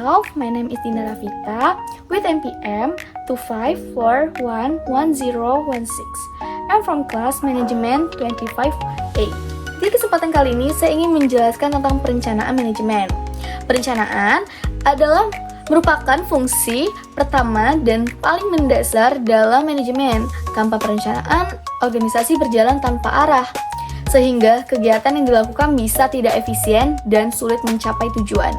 myself. My name is Dinda Rafita with NPM 254111016. I'm from class management 25A. Di kesempatan kali ini saya ingin menjelaskan tentang perencanaan manajemen. Perencanaan adalah merupakan fungsi pertama dan paling mendasar dalam manajemen. Tanpa perencanaan, organisasi berjalan tanpa arah, sehingga kegiatan yang dilakukan bisa tidak efisien dan sulit mencapai tujuan.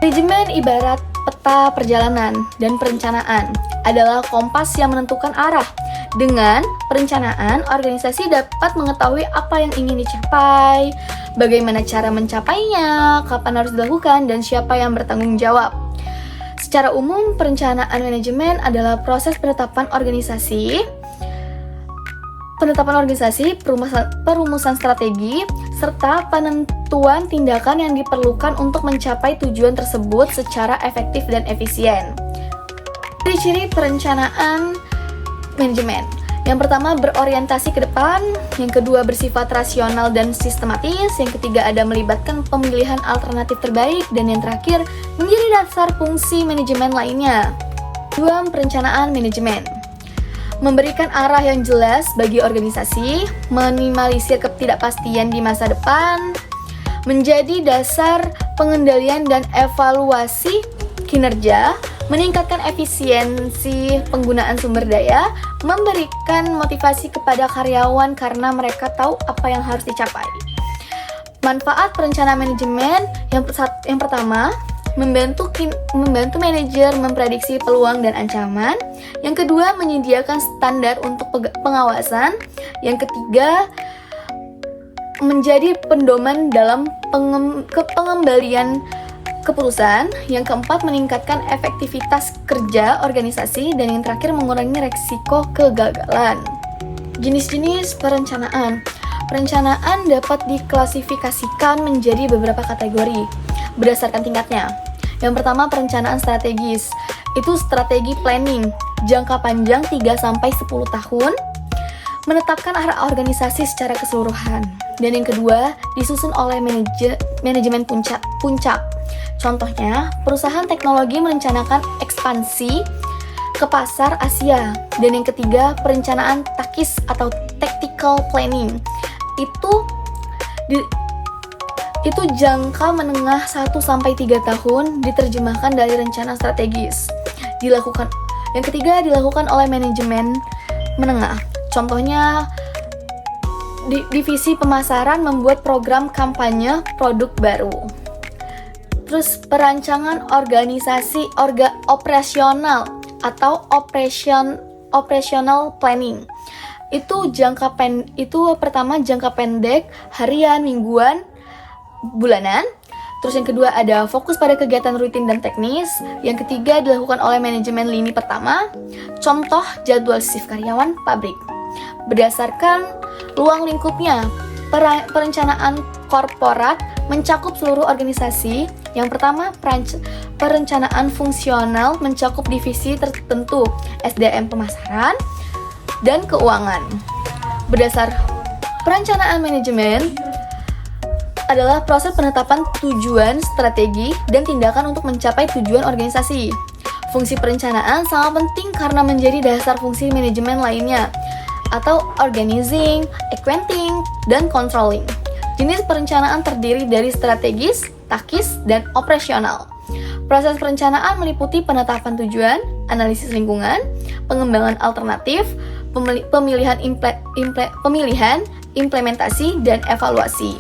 Manajemen ibarat peta perjalanan, dan perencanaan adalah kompas yang menentukan arah. Dengan perencanaan, organisasi dapat mengetahui apa yang ingin dicapai, bagaimana cara mencapainya, kapan harus dilakukan, dan siapa yang bertanggung jawab. Secara umum, perencanaan manajemen adalah proses penetapan organisasi, perumusan strategi, serta penentuan tindakan yang diperlukan untuk mencapai tujuan tersebut secara efektif dan efisien. Ciri-ciri perencanaan manajemen. Yang pertama, berorientasi ke depan. Yang kedua, bersifat rasional dan sistematis. Yang ketiga, ada melibatkan pemilihan alternatif terbaik. Dan yang terakhir, menjadi dasar fungsi manajemen lainnya. 2. Perencanaan manajemen. Memberikan arah yang jelas bagi organisasi, minimalisir ketidakpastian di masa depan, menjadi dasar pengendalian dan evaluasi kinerja, meningkatkan efisiensi penggunaan sumber daya, memberikan motivasi kepada karyawan karena mereka tahu apa yang harus dicapai. Manfaat perencanaan manajemen yang pertama, membantu manajer memprediksi peluang dan ancaman. Yang kedua, menyediakan standar untuk pengawasan. Yang ketiga, menjadi pedoman dalam pengembalian keputusan. Yang keempat, meningkatkan efektivitas kerja organisasi. Dan yang terakhir, mengurangi resiko kegagalan. Jenis-jenis perencanaan. Perencanaan dapat diklasifikasikan menjadi beberapa kategori berdasarkan tingkatnya. Yang pertama, perencanaan strategis. Itu strategi planning jangka panjang 3-10 tahun, menetapkan arah organisasi secara keseluruhan. Dan yang kedua, disusun oleh manajemen puncak. Contohnya, perusahaan teknologi merencanakan ekspansi ke pasar Asia. Dan yang ketiga, perencanaan taktis atau tactical planning. Itu jangka menengah 1-3 tahun, diterjemahkan dari rencana strategis. Yang ketiga, dilakukan oleh manajemen menengah. Contohnya, divisi pemasaran membuat program kampanye produk baru. Terus perancangan organisasi operasional atau operational planning. Itu pertama jangka pendek, harian, mingguan, bulanan. Terus yang kedua, ada fokus pada kegiatan rutin dan teknis. Yang ketiga, dilakukan oleh manajemen lini pertama. Contoh, jadwal shift karyawan pabrik. Berdasarkan ruang lingkupnya, perencanaan korporat mencakup seluruh organisasi. Yang pertama, perencanaan fungsional mencakup divisi tertentu, SDM pemasaran, dan keuangan. Berdasar perencanaan manajemen adalah proses penetapan tujuan, strategi, dan tindakan untuk mencapai tujuan organisasi. Fungsi perencanaan sangat penting karena menjadi dasar fungsi manajemen lainnya, atau organizing, accounting, dan controlling. Jenis perencanaan terdiri dari strategis, taktis, dan operasional. Proses perencanaan meliputi penetapan tujuan, analisis lingkungan, pengembangan alternatif, pemilihan, implementasi, dan evaluasi.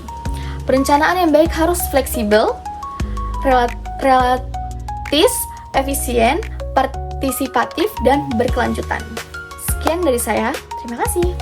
Perencanaan yang baik harus fleksibel, relatif, efisien, partisipatif, dan berkelanjutan. Sekian dari saya. Terima kasih.